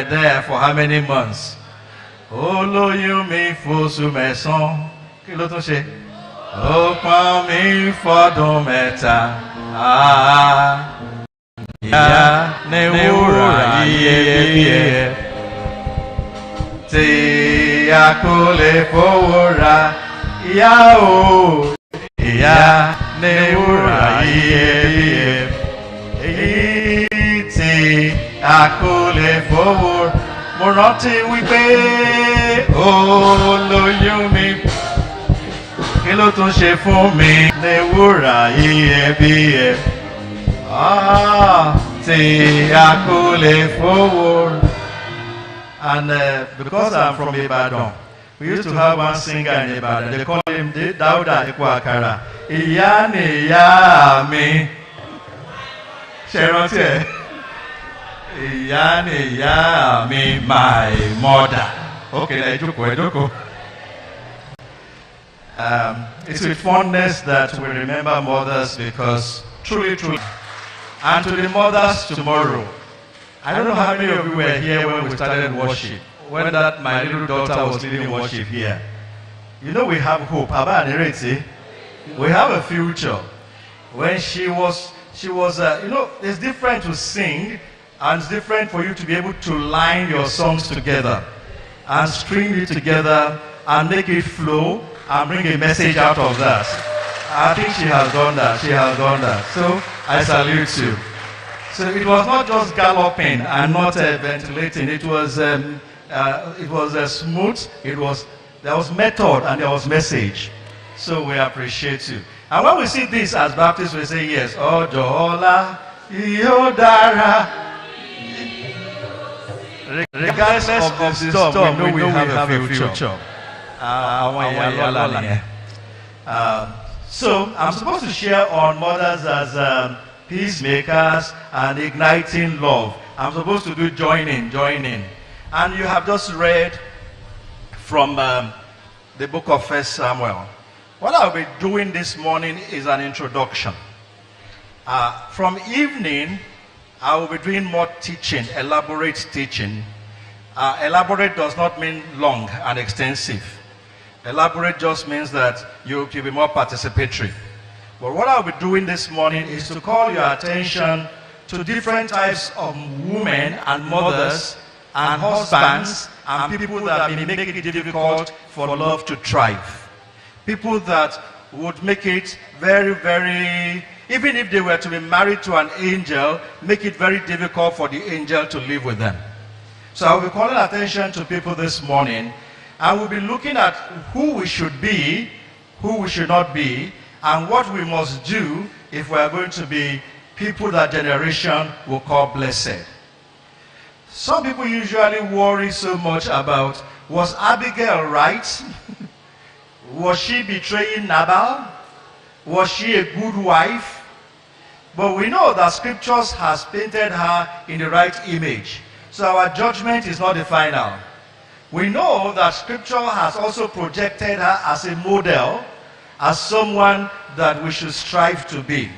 there for how many months? Olóyún mi fóṣù mẹ́sàn-án. Kí ló tún ṣe? Ó pọ́n mi fọ́dún mẹ́ta. Ìyá ni wúrà iyebíye tí a kò lè fowó ra. Ìyá o, ìyá ni wúrà iyebíye èyí tí a kò lè fowó ra. Mo rántí wípé olóyún mi, kí ló tún ṣe fún mi? Ní wúrà iyebíye tí a kò lè fowó. And because I'm from Ibadan, we used to have one singer in Ibadan. They call him Dauda Ikwa-Akara. Ìyá ni ìyá mi. Ṣé rántí ẹ? Ìyá ni ìyá mi, my mother. Okay, ẹ jókòó. It's with fondness that we remember mothers, because truly, and to the mothers tomorrow. I don't know how many of you were here when we started worship, when my little daughter was leading worship here. You know we have hope. We have a future. When she was, it's different to sing, and it's different for you to be able to line your songs together and string it together and make it flow and bring a message out of that. I think she has done that. So I salute you. So it was not just galloping and not ventilating. It was smooth. There was method and there was message. So we appreciate you. And when we see this as Baptists, we say yes. Ojola Yodara. Regardless of the storm, we know we have a future. So I'm supposed to share on mothers as peacemakers and igniting love. I'm supposed to do joining. And you have just read from the book of 1 Samuel. What I'll be doing this morning is an introduction. From evening, I will be doing more teaching, elaborate teaching. Elaborate does not mean long and extensive. Elaborate just means that you'll be more participatory. But what I'll be doing this morning is to call your attention to different types of women and mothers and husbands and people that may make it difficult for love to thrive. People that would make it very, very, even if they were to be married to an angel, make it very difficult for the angel to live with them. So I'll be calling attention to people this morning, and we'll be looking at who we should be, who we should not be, and what we must do if we are going to be people that generation will call blessed. Some people usually worry so much about, was Abigail right? Was she betraying Nabal? Was she a good wife? But we know that scriptures has painted her in the right image. So our judgment is not the final. We know that scripture has also projected her as a model, as someone that we should strive to be.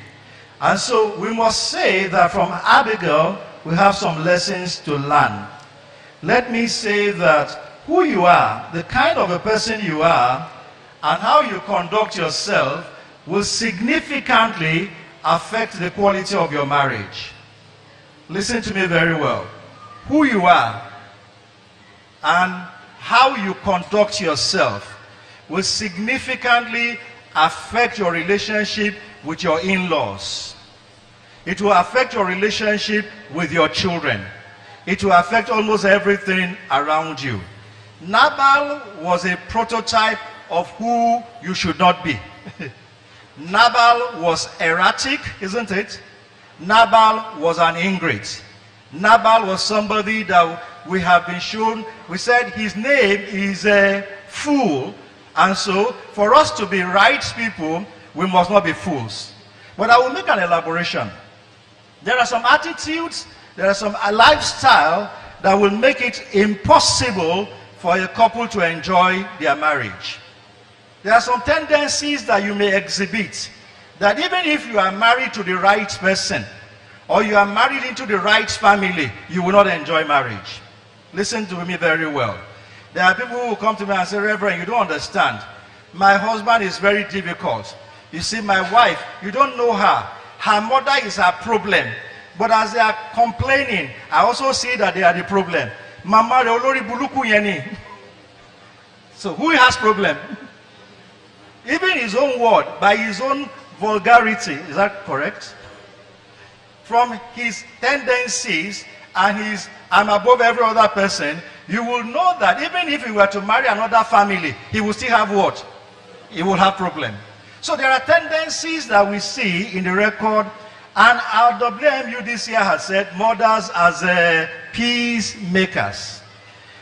And so we must say that from Abigail, we have some lessons to learn. Let me say that who you are, the kind of a person you are, and how you conduct yourself will significantly affect the quality of your marriage. Listen to me very well. Who you are and how you conduct yourself will significantly affect your relationship with your in-laws. It will affect your relationship with your children. It will affect almost everything around you. Nabal was a prototype of who you should not be. Nabal was erratic, isn't it? Nabal was an ingrate. Nabal was somebody that we have been shown, we said his name is a fool. And so, for us to be right people, we must not be fools. But I will make an elaboration. There are some attitudes, there are some lifestyle that will make it impossible for a couple to enjoy their marriage. There are some tendencies that you may exhibit, that even if you are married to the right person, or you are married into the right family, you will not enjoy marriage. Listen to me very well. There are people who come to me and say, Reverend, you don't understand. My husband is very difficult. You see, my wife, you don't know her. Her mother is her problem. But as they are complaining, I also see that they are the problem. Mama, the olori buluku yeni. So who has problem? Even his own word, by his own vulgarity, is that correct? From his tendencies and his I'm above every other person, you will know that even if he were to marry another family, he will still have what? He will have problem. So there are tendencies that we see in the record, and our WMU this year has said mothers as peacemakers.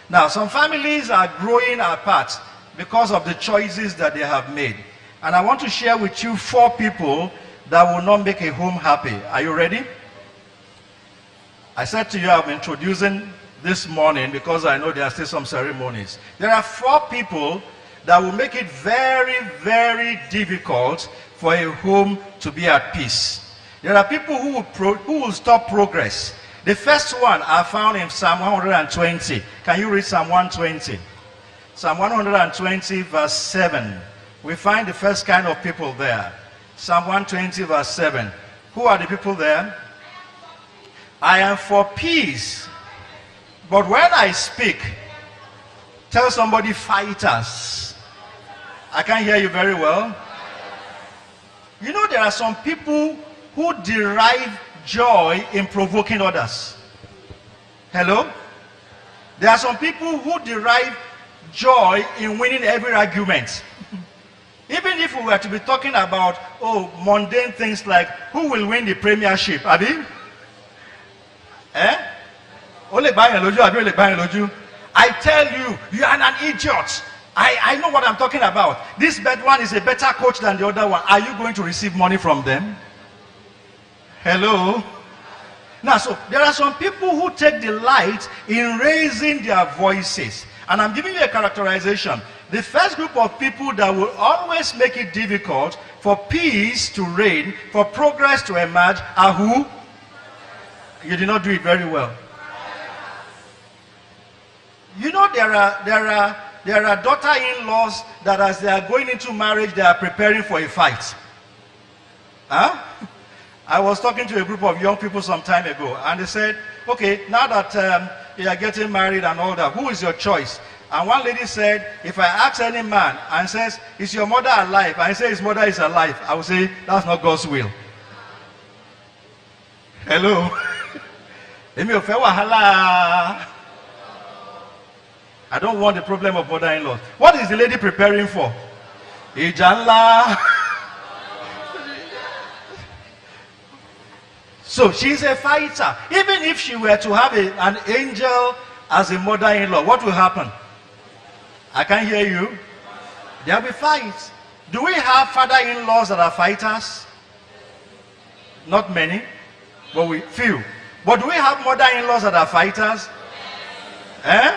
Now, some families are growing apart because of the choices that they have made. And I want to share with you 4 people that will not make a home happy. Are you ready? I said to you, I'm introducing this morning because I know there are still some ceremonies. There are 4 people that will make it very, very difficult for a home to be at peace. There are people who will stop progress. The first one I found in Psalm 120. Can you read Psalm 120? Psalm 120 verse 7. We find the first kind of people there. Psalm 120 verse 7. Who are the people there? I am for peace, but when I speak, tell somebody fighters. I can't hear you very well. You know, there are some people who derive joy in provoking others. Hello? There are some people who derive joy in winning every argument. Even if we were to be talking about, mundane things like who will win the premiership, Abi? I tell you, you are an idiot. I know what I'm talking about. This bad one is a better coach than the other one. Are you going to receive money from them? Hello? Now, so there are some people who take delight in raising their voices. And I'm giving you a characterization. The first group of people that will always make it difficult for peace to reign, for progress to emerge, are who? You did not do it very well. You know, there are daughter-in-laws that as they are going into marriage, they are preparing for a fight. Huh? I was talking to a group of young people some time ago, and they said, okay, now that you are getting married and all that, who is your choice? And one lady said, if I ask any man and says, is your mother alive? And I say his mother is alive, I will say, that's not God's will. Hello? I don't want the problem of mother-in-law. What is the lady preparing for? Ijanla. So she's a fighter. Even if she were to have an angel as a mother-in-law, what will happen? I can't hear you. There will be fights. Do we have father-in-laws that are fighters? Not many, but few. But do we have mother-in-laws that are fighters? Eh?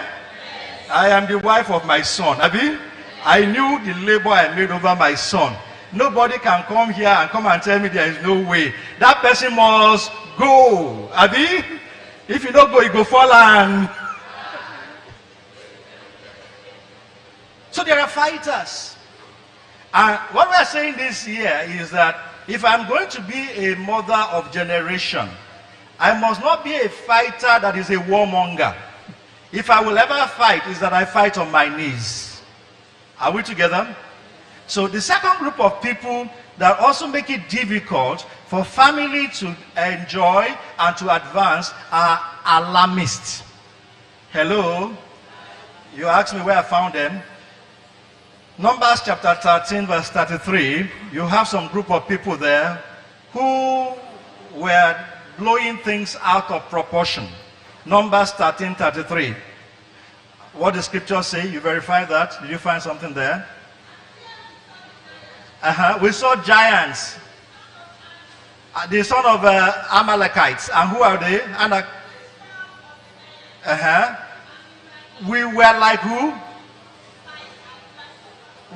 I am the wife of my son. Abi, I knew the labor I made over my son. Nobody can come here and come and tell me there is no way. That person must go. Abi, if you don't go, you go fall and. So there are fighters. And what we are saying this year is that if I'm going to be a mother of generation, I must not be a fighter that is a warmonger. If I will ever fight, is that I fight on my knees. Are we together? So the second group of people that also make it difficult for family to enjoy and to advance are alarmists. Hello? You asked me where I found them. Numbers chapter 13 verse 33, you have some group of people there who were blowing things out of proportion. Numbers 13:33. What the scriptures say, you verify that? Did you find something there? We saw giants. The son of Amalekites. And who are they? We were like who?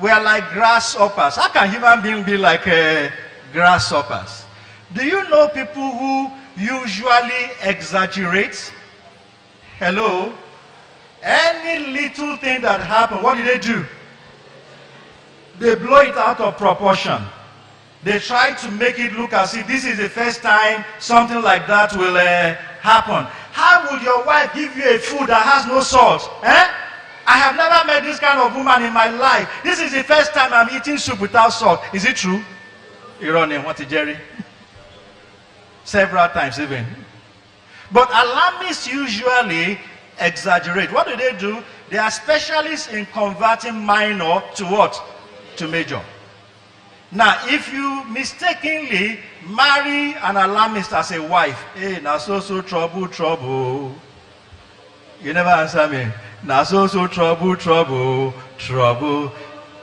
We are like grasshoppers. How can human beings be like grasshoppers? Do you know people who usually exaggerate? Hello? Any little thing that happened, what did they do? They blow it out of proportion. They try to make it look as if this is the first time something like that will happen. How would your wife give you a food that has no salt? I have never met this kind of woman in my life. This is the first time I'm eating soup without salt. Is it true? Ironic, what is Jerry? Several times even. But alarmists usually exaggerate. What do? They are specialists in converting minor to what? To major. Now, if you mistakenly marry an alarmist as a wife, hey, now so trouble. You never answer me. Now so trouble.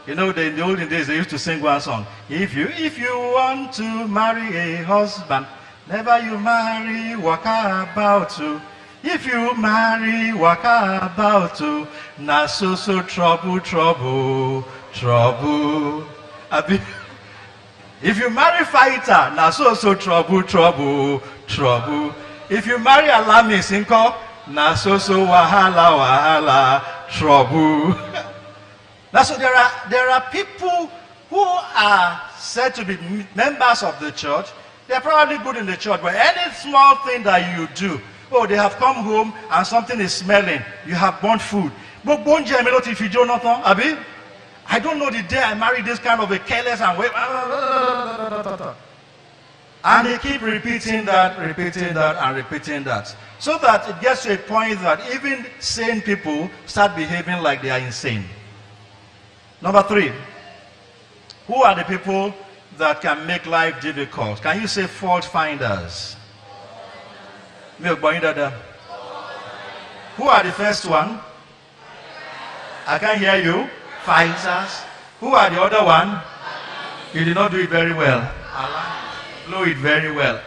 You know, in the olden days, they used to sing one song. If you want to marry a husband, never you marry waka about to. If you marry waka about to, now so trouble. If you marry fighter, now so trouble. If you marry alarmist, now so wahala, trouble. Now so there are people who are said to be members of the church. They're probably good in the church, but any small thing that you do, oh, they have come home and something is smelling. You have burnt food. But if you Jonathan, Abi, I don't know the day I married this kind of a careless and wait. And they keep repeating that. So that it gets to a point that even sane people start behaving like they are insane. Number 3, who are the people that can make life difficult? Can you say fault finders? Who are the first one? I can't hear you. Fighters. Who are the other one? You did not do it very well. Blow it very well.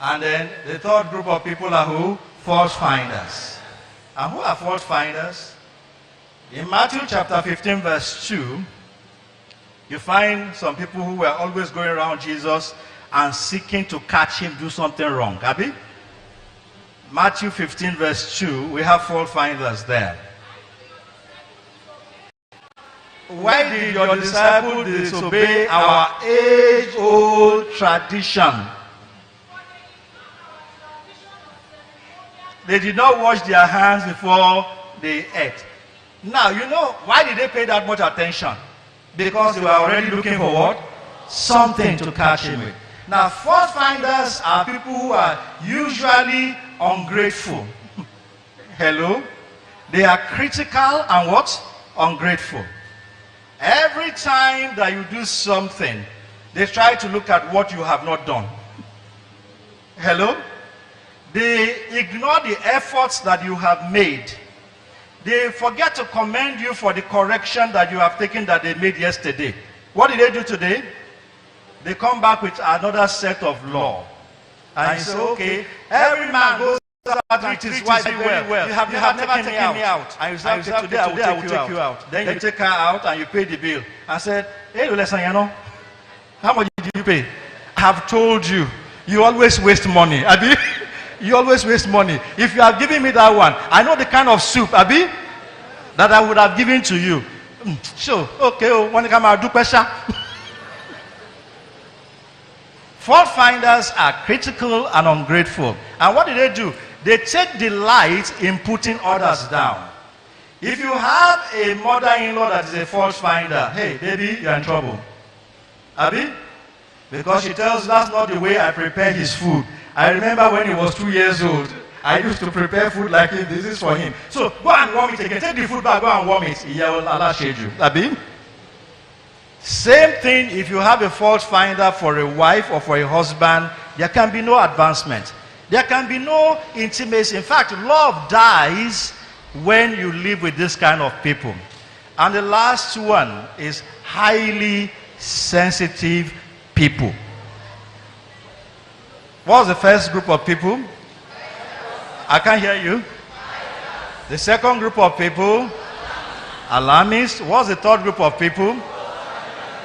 And then the third group of people are who? Fault finders. And who are fault finders? In Matthew chapter 15 verse 2, you find some people who were always going around Jesus and seeking to catch him do something wrong. Abi? Matthew 15 verse 2, we have fault finders there. Why did your disciples disobey our age-old tradition? They did not wash their hands before they ate. Now, you know, why did they pay that much attention? Because they were already looking for what? Something to catch him with. Now, fault finders are people who are usually ungrateful. Hello? They are critical and what? Ungrateful. Every time that you do something, they try to look at what you have not done. Hello? They ignore the efforts that you have made. They forget to commend you for the correction that you have taken that they made yesterday. What did they do today? They come back with another set of law. And you say, okay, every man goes out and treats his wife very well. You have never taken me out. And you say, okay, today I will take you out. Then you take her out and you pay the bill. I said, hey, listen, you know, how much did you pay? I have told you, you always waste money. Abi? You always waste money. If you have given me that one, I know the kind of soup, Abi, that I would have given to you. Sure, okay, when you come out, do pressure. Fault finders are critical and ungrateful. And what do? They take delight in putting others down. If you have a mother-in-law that is a fault finder, hey, baby, you're in trouble. Abi? Because she tells, that's not the way I prepare his food. I remember when he was 2 years old, I used to prepare food like this is for him. So go and warm it again. Take the food back, go and warm it. Allah shade you. Abi? Same thing if you have a fault finder for a wife or for a husband, there can be no advancement. There can be no intimacy. In fact, love dies when you live with this kind of people. And the last one is highly sensitive people. What was the first group of people? I can't hear you. The second group of people, alarmists. What was the third group of people?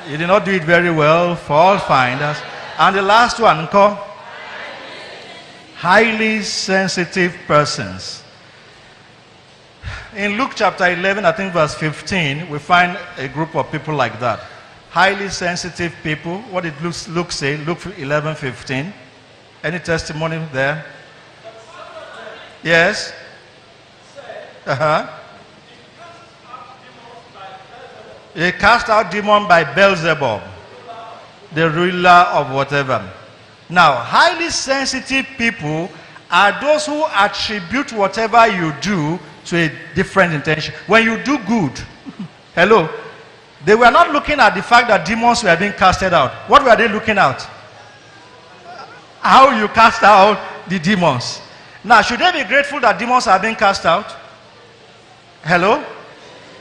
You did not do it very well. Fault finders. And the last one, highly sensitive persons. in Luke chapter 11, I think verse 15, we find a group of people like that. Highly sensitive people. What did Luke say? Luke 11:15. Any testimony there? Yes. They cast out demons by Beelzebub, the ruler of whatever. Now, highly sensitive people are those who attribute whatever you do to a different intention. When you do good, hello, they were not looking at the fact that demons were being casted out. What were they looking at? How you cast out the demons. Now, should they be grateful that demons are being cast out? Hello?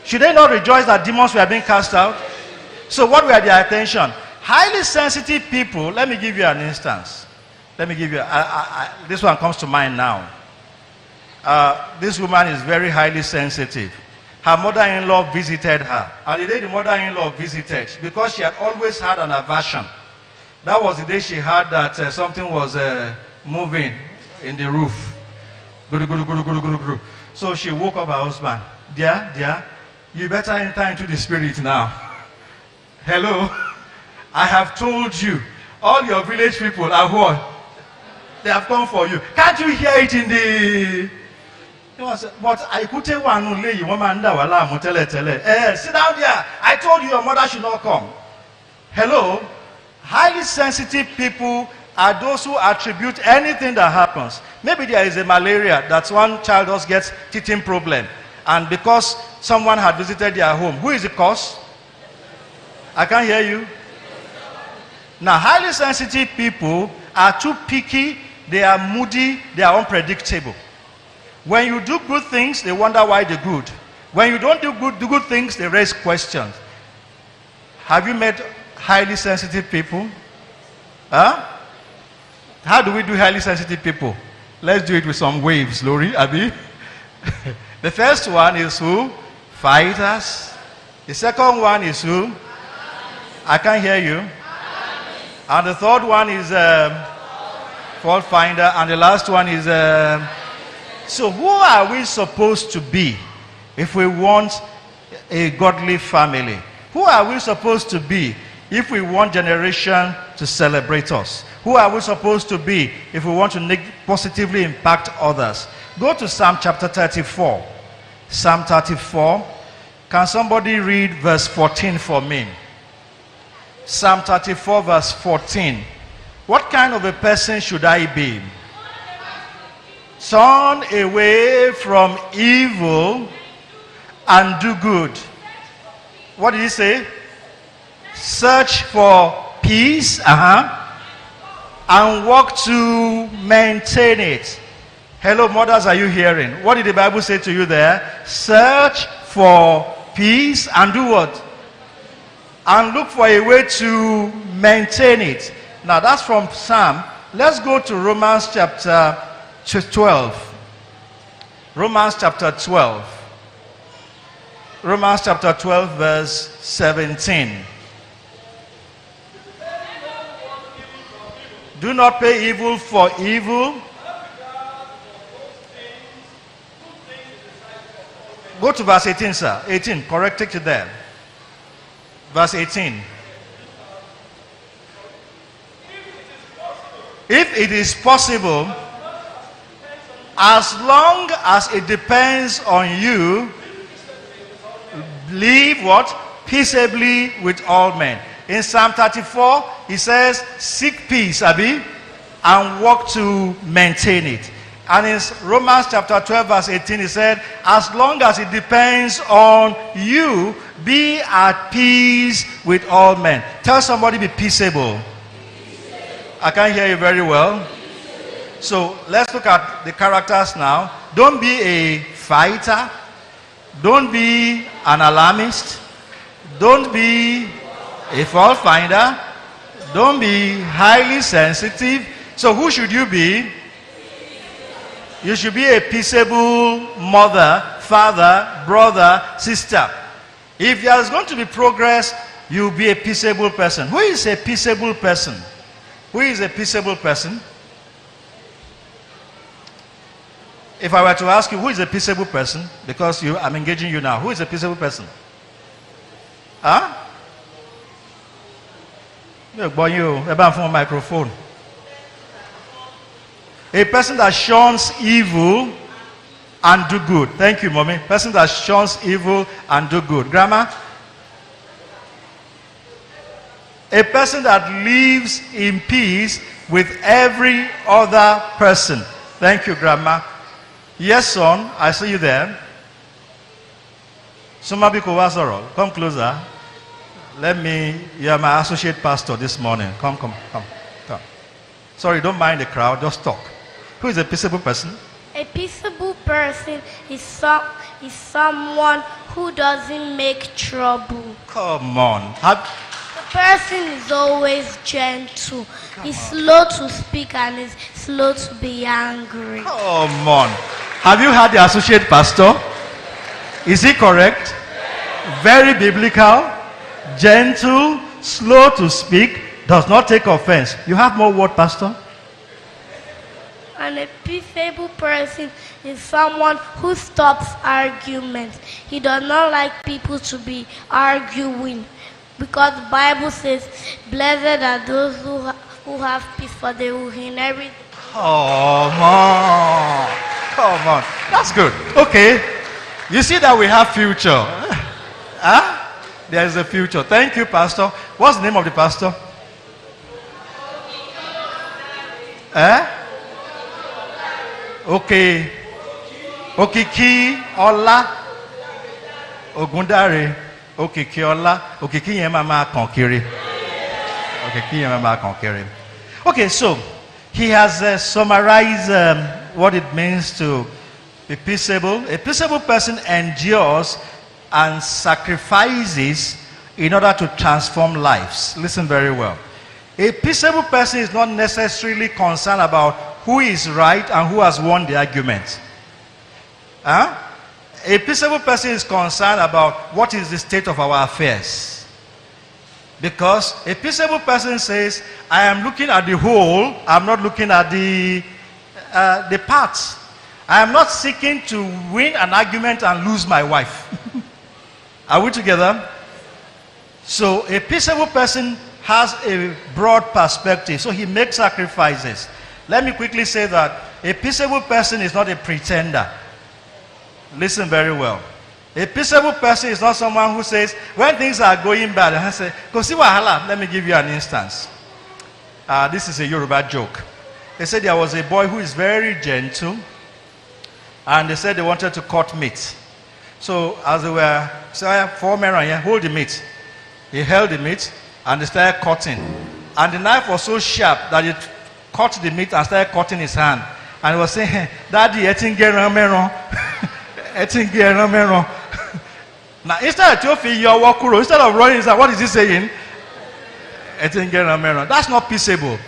Should they not rejoice that demons were being cast out? So what were their attention? Highly sensitive people, let me give you an instance. Let me give you, this one comes to mind now. This woman is very highly sensitive. Her mother-in-law visited her. And the day the mother-in-law visited, because she had always had an aversion, that was the day she heard that something was moving in the roof. So she woke up her husband. Dear, you better enter into the spirit now. Hello? I have told you, all your village people are what? They have come for you. Can't you hear it in the... But I could tell one only, you woman, sit down there. I told you your mother should not come. Hello? Highly sensitive people are those who attribute anything that happens. Maybe there is a malaria that one child just gets teething problem. And because someone had visited their home, who is the cause? I can't hear you. Now, highly sensitive people are too picky, they are moody, they are unpredictable. When you do good things, they wonder why they're good. When you don't do good things, they raise questions. Have you met highly sensitive people? Huh? How do we do highly sensitive people? Let's do it with some waves, Lori, Abby. The first one is who? Fighters. The second one is who? I can't hear you. And the third one is fault finder. And the last one is... So who are we supposed to be if we want a godly family? Who are we supposed to be if we want generation to celebrate us? Who are we supposed to be if we want to positively impact others? Go to Psalm chapter 34. Psalm 34. Can somebody read verse 14 for me? Psalm 34 verse 14. What kind of a person should I be? Turn away from evil and do good. What did he say? Search for peace and work to maintain it. Hello, mothers, are you hearing? What did the Bible say to you there? Search for peace and do what? And look for a way to maintain it. Now, that's from Psalm. Let's go to Romans chapter 12. Romans chapter 12. Romans chapter 12 verse 17. Do not pay evil for evil. Go to verse 18, sir. 18. Correct it there. Verse 18. If it is possible, as long as it depends on you, live what? Peaceably with all men. In Psalm 34, he says, seek peace, Abi, and work to maintain it. And in Romans chapter 12, verse 18, he said, as long as it depends on you, be at peace with all men. Tell somebody, be peaceable. I can't hear you very well. So let's look at the characters now. Don't be a fighter. Don't be an alarmist. Don't be a fault finder. Don't be highly sensitive. So who should you be? You should be a peaceable mother, father, brother, sister. If there is going to be progress, you'll be a peaceable person. Who is a peaceable person? Who is a peaceable person? If I were to ask you, who is a peaceable person? Because I'm engaging you now. Who is a peaceable person? Huh? Boy, you about from a microphone. A person that shuns evil and do good. Thank you, mommy. Person that shuns evil and do good. Grandma? A person that lives in peace with every other person. Thank you, Grandma. Yes, son, I see you there. Sumabiko Wasoro, come closer. You are my associate pastor this morning. Come. Sorry, don't mind the crowd, just talk. Who is a peaceable person? A peaceable person is someone who doesn't make trouble. Come on. The person is always gentle. He's slow to speak and is slow to be angry. Come on. Have you heard the associate pastor? Is he correct? Very biblical, gentle, slow to speak, does not take offense. You have more word, pastor? And a peaceable person is someone who stops arguments. He does not like people to be arguing. Because the Bible says, blessed are those who have peace, for they will inherit. Come on. That's good. Okay. You see that we have future. Huh? There is a future. Thank you, pastor. What's the name of the pastor? Okay. Okiki Ola Ogundare. Okiki Ola. Okiki Yemama Konkiri. Okiki Yemama Konkiri. Okay, so he has summarized what it means to be peaceable. A peaceable person endures and sacrifices in order to transform lives. Listen very well. A peaceable person is not necessarily concerned about who is right and who has won the argument. A peaceable person is concerned about what is the state of our affairs. Because a peaceable person says, I am looking at the whole, I'm not looking at the parts. I am not seeking to win an argument and lose my wife. Are we together? So a peaceable person has a broad perspective. So he makes sacrifices. Let me quickly say that a peaceable person is not a pretender. Listen very well. A peaceable person is not someone who says, when things are going bad, and I say, "Kosi wahala." Let me give you an instance. This is a Yoruba joke. They said there was a boy who is very gentle, and they said they wanted to cut meat. So as they were saying, 4 men are here, hold the meat. He held the meat, and they started cutting. And the knife was so sharp that it cut the meat and started cutting his hand. And he was saying, Daddy, now instead of running, what is he saying? That's not peaceable.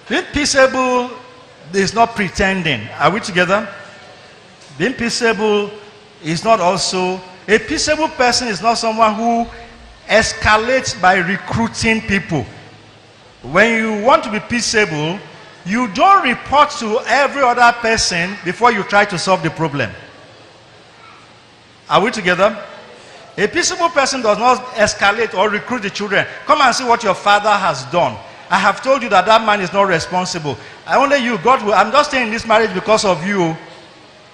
Being peaceable is not pretending. Are we together? Being peaceable is not also, a peaceable person is not someone who escalates by recruiting people. When you want to be peaceable, you don't report to every other person before you try to solve the problem. Are we together? A peaceable person does not escalate or recruit the children. Come and see what your father has done. I have told you that that man is not responsible. Only you, God will. I'm just staying in this marriage because of you.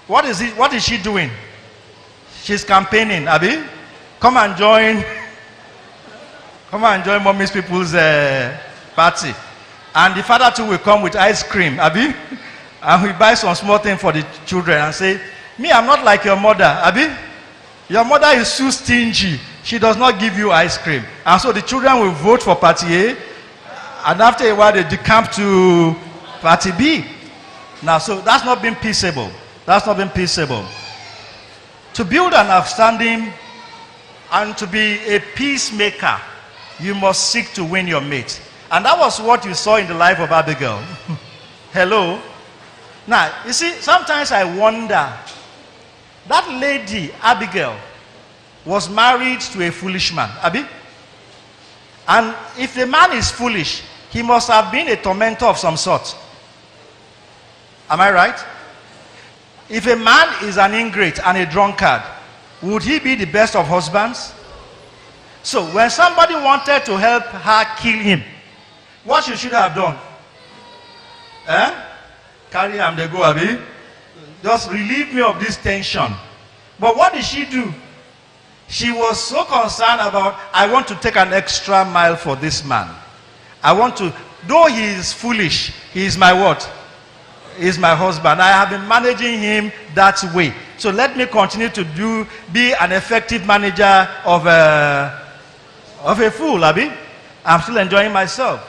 What is she doing? She's campaigning, Abi. Come and join mommy's people's party. And the father too will come with ice cream, Abi. And we buy some small thing for the children and say, me, I'm not like your mother, Abi. Your mother is too stingy. She does not give you ice cream. And so the children will vote for party A. And after a while, they decamp to party B. Now, so that's not being peaceable. That's not being peaceable. To build an understanding and to be a peacemaker, you must seek to win your mate. And that was what you saw in the life of Abigail. Hello? Now, you see, sometimes I wonder, that lady, Abigail, was married to a foolish man, Abi? And if the man is foolish, he must have been a tormentor of some sort. Am I right? If a man is an ingrate and a drunkard, would he be the best of husbands? So when somebody wanted to help her kill him, what she should have done? Carry him, they go, Abi. Just relieve me of this tension. But what did she do? She was so concerned about, I want to take an extra mile for this man. I want to, though he is foolish, he is my what? He is my husband. I have been managing him that way. So let me continue to be an effective manager of a fool, Abi. I'm still enjoying myself.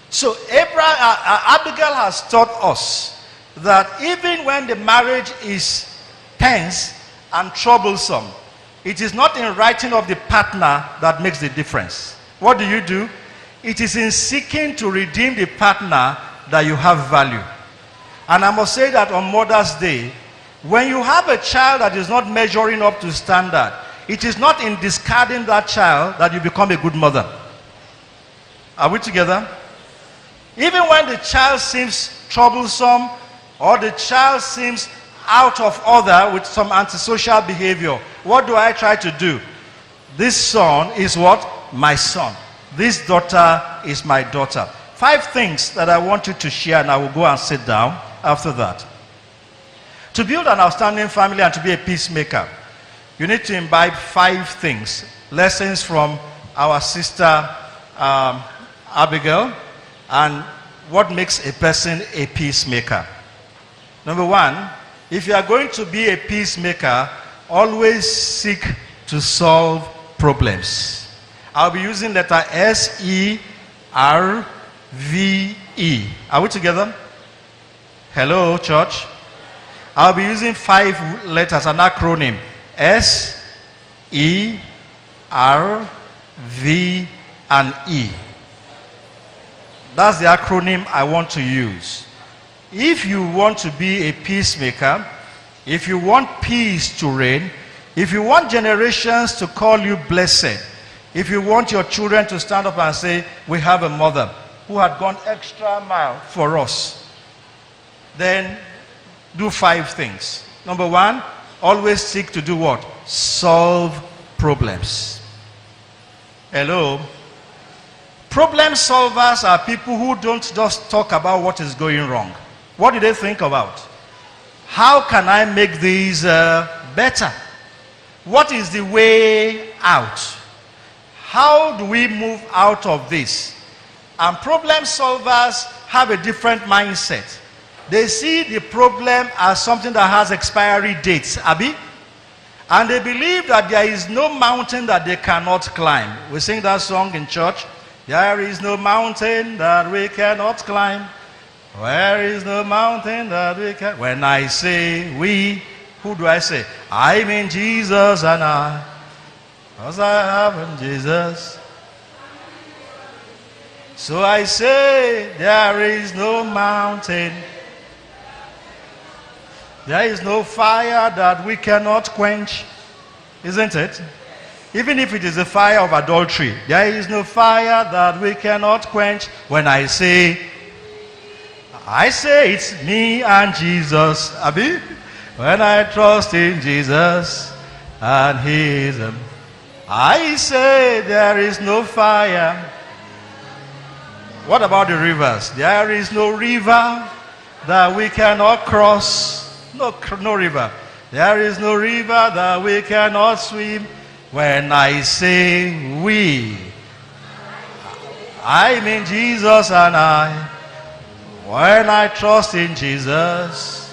So Abigail has taught us that even when the marriage is tense and troublesome, it is not in writing of the partner that makes the difference. What do? It is in seeking to redeem the partner that you have value. And I must say that on Mother's Day, when you have a child that is not measuring up to standard, it is not in discarding that child that you become a good mother. Are we together? Even when the child seems troublesome or the child seems out of order with some antisocial behavior, what do I try to do? This son is what? My son. This daughter is my daughter. 5 things that I want you to share, and I will go and sit down after that. To build an outstanding family and to be a peacemaker, you need to imbibe 5 things. Lessons from our sister Abigail, and what makes a person a peacemaker. Number 1, if you are going to be a peacemaker, always seek to solve problems. I'll be using letter S-E-R-V-E. Are we together? Hello, church. I'll be using 5 letters, an acronym. S-E-R-V and E. That's the acronym I want to use. If you want to be a peacemaker, if you want peace to reign, if you want generations to call you blessed, if you want your children to stand up and say, we have a mother who had gone extra mile for us, then do 5 things. Number 1, always seek to do what? Solve problems. Hello? Problem solvers are people who don't just talk about what is going wrong. What do they think about? How can I make these better? What is the way out? How do we move out of this? And problem solvers have a different mindset. They see the problem as something that has expiry dates, Abi. And they believe that there is no mountain that they cannot climb. We sing that song in church. There is no mountain that we cannot climb. Where is the mountain that we can... When I say we, who do I say? I mean Jesus and I. Because I have in Jesus. So I say there is no mountain. There is no fire that we cannot quench. Isn't it? Even if it is a fire of adultery, there is no fire that we cannot quench. When I say it's me and Jesus. Abi? When I trust in Jesus and He is I say there is no fire. What about the rivers? There is no river that we cannot cross. No river. There is no river that we cannot swim. When I say we, I mean Jesus and I. When I trust in Jesus.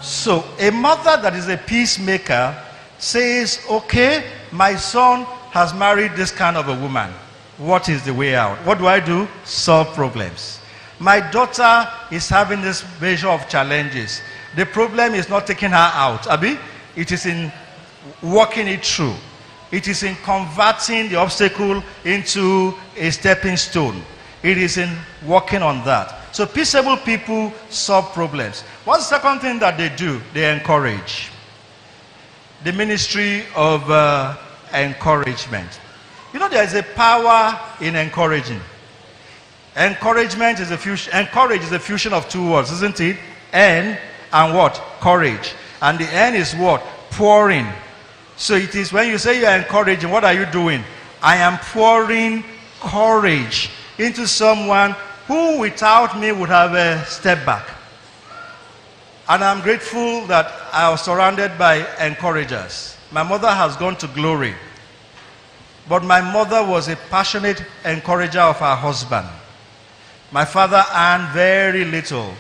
So a mother that is a peacemaker says, okay, my son has married this kind of a woman. What is the way out? What do? Solve problems. My daughter is having this measure of challenges. The problem is not taking her out, Abi. It is in working it through. It is in converting the obstacle into a stepping stone. It is in working on that. So peaceable people solve problems. What's the second thing that they do? They encourage. The ministry of encouragement. You know, there is a power in encouraging. Encourage is a fusion of two words, isn't it? And what? Courage. And the N is what? Pouring. So it is when you say you are encouraging, what are you doing? I am pouring courage into someone who without me would have stepped back. And I'm grateful that I was surrounded by encouragers. My mother has gone to glory. But my mother was a passionate encourager of her husband. My father earned very little.